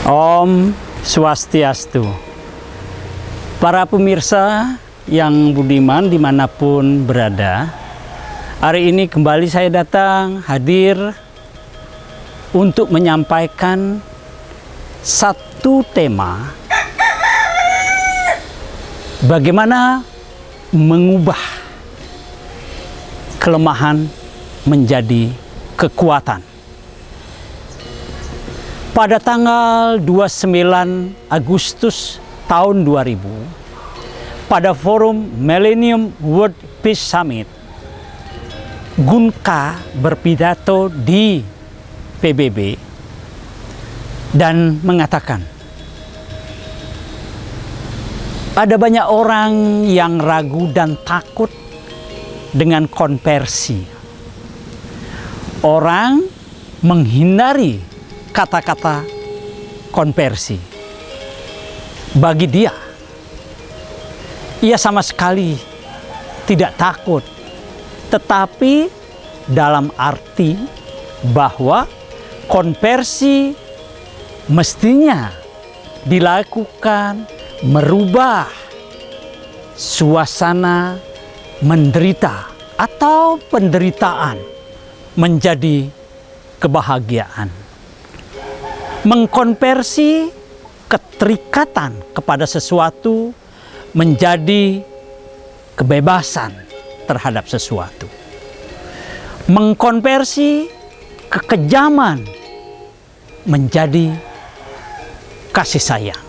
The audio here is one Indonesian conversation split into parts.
Om Swastiastu. Para pemirsa yang budiman dimanapun berada, hari ini kembali saya datang hadir untuk menyampaikan satu tema, bagaimana mengubah kelemahan menjadi kekuatan. Pada tanggal 29 Agustus tahun 2000, pada forum Millennium World Peace Summit, Gunka berpidato di PBB dan mengatakan, ada banyak orang yang ragu dan takut dengan konversi. Orang menghindari kata-kata konversi. Bagi dia, ia sama sekali tidak takut, tetapi dalam arti bahwa konversi mestinya dilakukan merubah suasana menderita atau penderitaan menjadi kebahagiaan. Mengkonversi keterikatan kepada sesuatu menjadi kebebasan terhadap sesuatu. Mengkonversi kekejaman menjadi kasih sayang.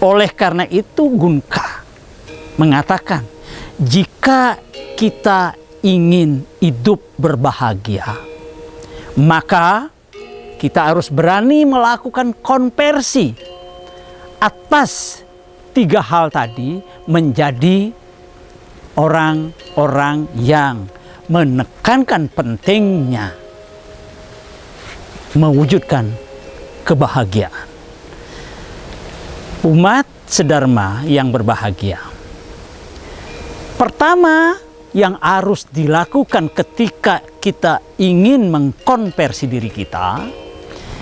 Oleh karena itu Gunka mengatakan, jika kita ingin hidup berbahagia, maka kita harus berani melakukan konversi atas tiga hal tadi menjadi orang-orang yang menekankan pentingnya mewujudkan kebahagiaan. Umat sedharma yang berbahagia, pertama yang harus dilakukan ketika kita ingin mengkonversi diri kita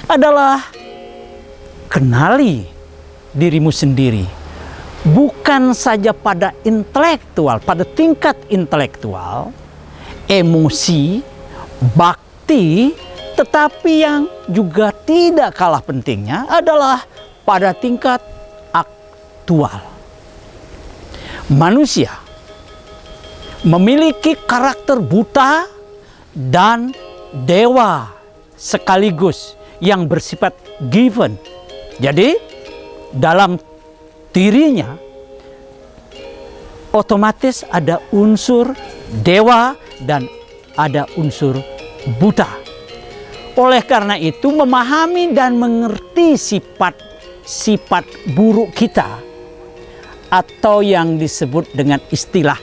adalah kenali dirimu sendiri. Bukan saja pada intelektual, pada tingkat intelektual, emosi, bakti, tetapi yang juga tidak kalah pentingnya adalah pada tingkat aktual. Manusia memiliki karakter buta dan dewa sekaligus yang bersifat given. Jadi dalam dirinya otomatis ada unsur dewa dan ada unsur buta. Oleh karena itu memahami dan mengerti sifat buruk kita atau yang disebut dengan istilah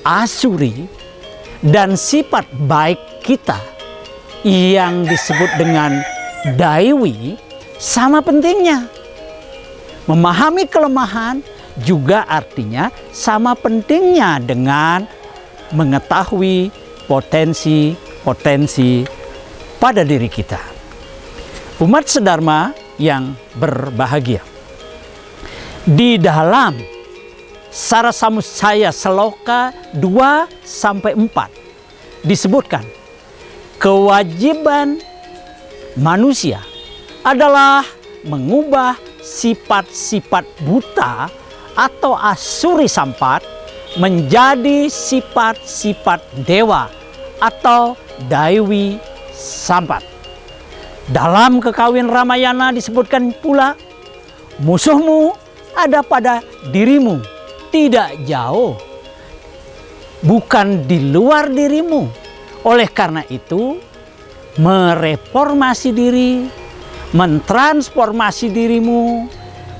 asuri dan sifat baik kita yang disebut dengan daiwi sama pentingnya. Memahami kelemahan juga artinya sama pentingnya dengan mengetahui potensi-potensi pada diri kita. Umat sedharma yang berbahagia, di dalam Sarasamudaya Sloka 2-4 disebutkan kewajiban manusia adalah mengubah sifat-sifat buta atau asuri sampat menjadi sifat-sifat dewa atau daiwi sampat. Dalam Kekawin Ramayana disebutkan pula, musuhmu ada pada dirimu, tidak jauh, bukan di luar dirimu. Oleh karena itu, mereformasi diri, mentransformasi dirimu,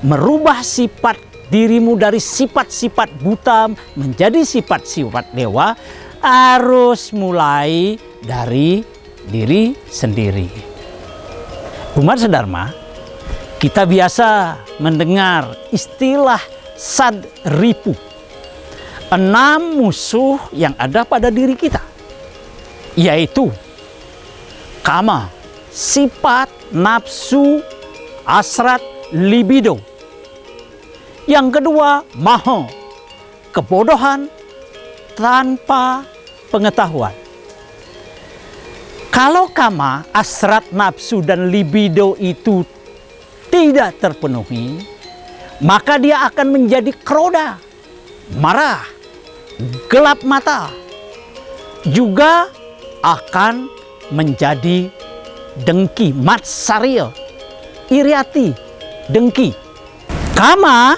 merubah sifat dirimu dari sifat-sifat buta menjadi sifat-sifat dewa harus mulai dari diri sendiri. Umat sedharma, kita biasa mendengar istilah sadripu, 6 musuh yang ada pada diri kita, yaitu kama, sifat nafsu hasrat libido. Yang kedua, maho, kebodohan tanpa pengetahuan. Kalau kama, hasrat nafsu dan libido itu tidak terpenuhi, maka dia akan menjadi kroda, marah, gelap mata, juga akan menjadi dengki, matsarya, iri hati, dengki. Kama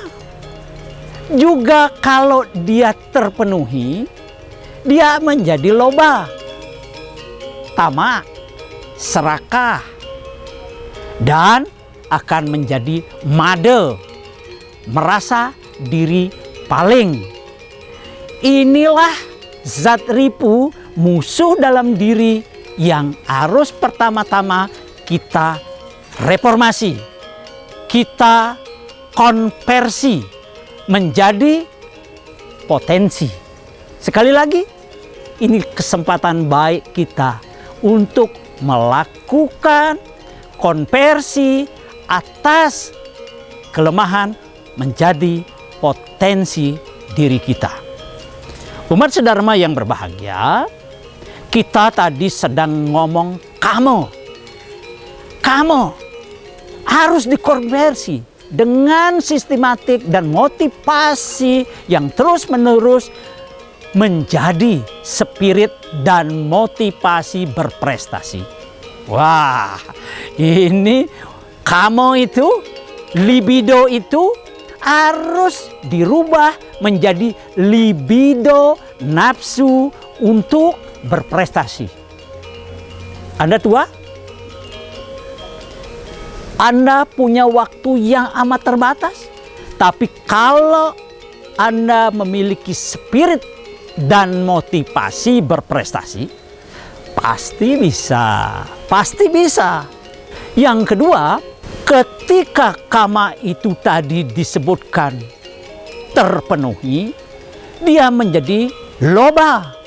juga kalau dia terpenuhi, dia menjadi loba, tamak, serakah, dan akan menjadi made, merasa diri paling. Inilah zat ripu, musuh dalam diri yang harus pertama-tama kita reformasi, kita konversi menjadi potensi. Sekali lagi, ini kesempatan baik kita untuk melakukan konversi atas kelemahan menjadi potensi diri kita. Umat sedharma yang berbahagia, kita tadi sedang ngomong kamu harus dikonversi dengan sistematik dan motivasi yang terus-menerus menjadi spirit dan motivasi berprestasi. Wah, ini kamu itu, libido itu harus dirubah menjadi libido nafsu untuk berprestasi. Anda tua? Anda punya waktu yang amat terbatas. Tapi kalau Anda memiliki spirit dan motivasi berprestasi, pasti bisa. Pasti bisa. Yang kedua, ketika kama itu tadi disebutkan terpenuhi, dia menjadi loba.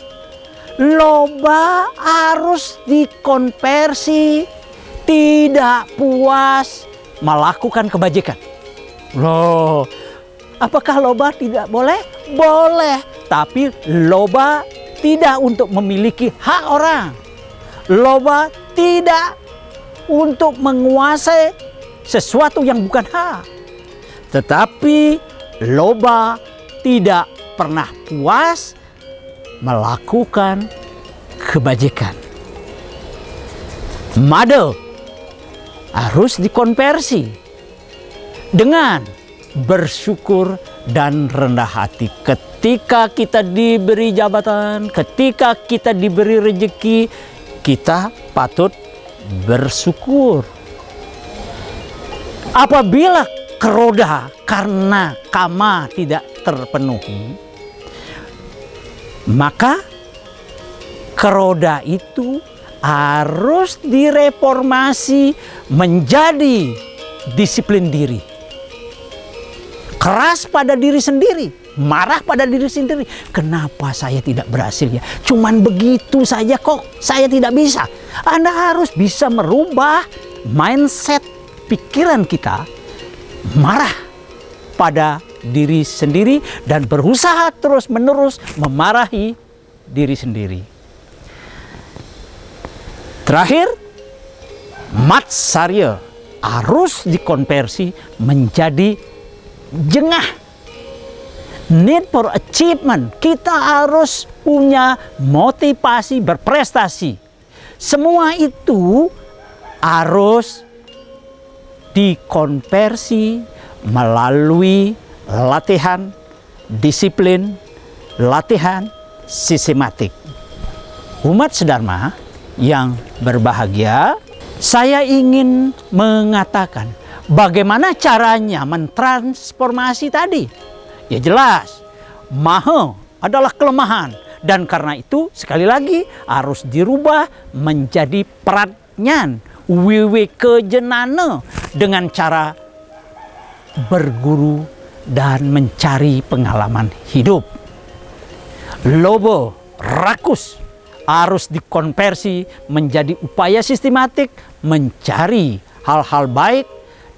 Loba harus dikonversi, tidak puas melakukan kebajikan. Loh, apakah loba tidak boleh? Boleh, tapi loba tidak untuk memiliki hak orang. Loba tidak untuk menguasai sesuatu yang bukan hak. Tetapi loba tidak pernah puas melakukan kebajikan. Made harus dikonversi dengan bersyukur dan rendah hati. Ketika kita diberi jabatan, ketika kita diberi rezeki, kita patut bersyukur. Apabila keroda karena kama tidak terpenuhi, maka keroda itu harus direformasi menjadi disiplin diri. Keras pada diri sendiri, marah pada diri sendiri. Kenapa saya tidak berhasil ya? Cuman begitu saja kok, saya tidak bisa. Anda harus bisa merubah mindset pikiran kita, marah pada diri sendiri dan berusaha terus-menerus memarahi diri sendiri. Terakhir, matsarya harus dikonversi menjadi jengah. Need for achievement. Kita harus punya motivasi berprestasi. Semua itu harus dikonversi melalui latihan, disiplin, latihan sistematik. Umat sedharma yang berbahagia, saya ingin mengatakan bagaimana caranya mentransformasi tadi. Ya jelas, maha adalah kelemahan. Dan karena itu sekali lagi harus dirubah menjadi pratnyan, wiwikejenana, dengan cara berguru dan mencari pengalaman hidup. Lobo, rakus, harus dikonversi menjadi upaya sistematik mencari hal-hal baik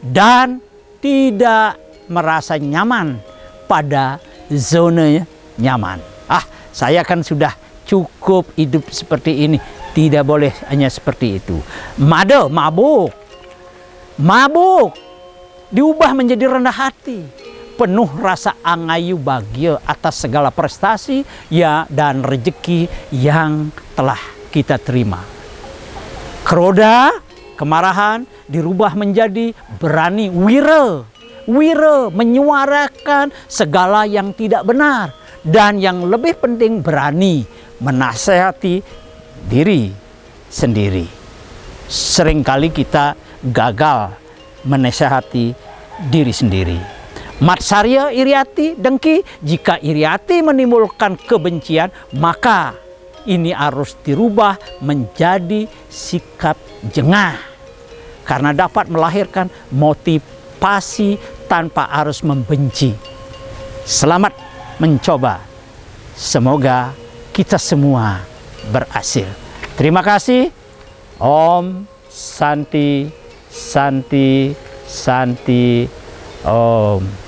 dan tidak merasa nyaman pada zona nyaman. Saya kan sudah cukup hidup seperti ini. Tidak boleh hanya seperti itu. Mabuk. Diubah menjadi rendah hati. Penuh rasa angayu bahagia atas segala prestasi dan rezeki yang telah kita terima. Keroda, kemarahan dirubah menjadi berani, wira, menyuarakan segala yang tidak benar. Dan yang lebih penting, berani menasehati diri sendiri. Seringkali kita gagal menasehati diri sendiri. Matsarya, iri hati, dengki. Jika iri hati menimbulkan kebencian, maka ini harus dirubah menjadi sikap jengah. Karena dapat melahirkan motivasi tanpa harus membenci. Selamat mencoba. Semoga kita semua berhasil. Terima kasih. Om Santi, Santi, Santi, Om.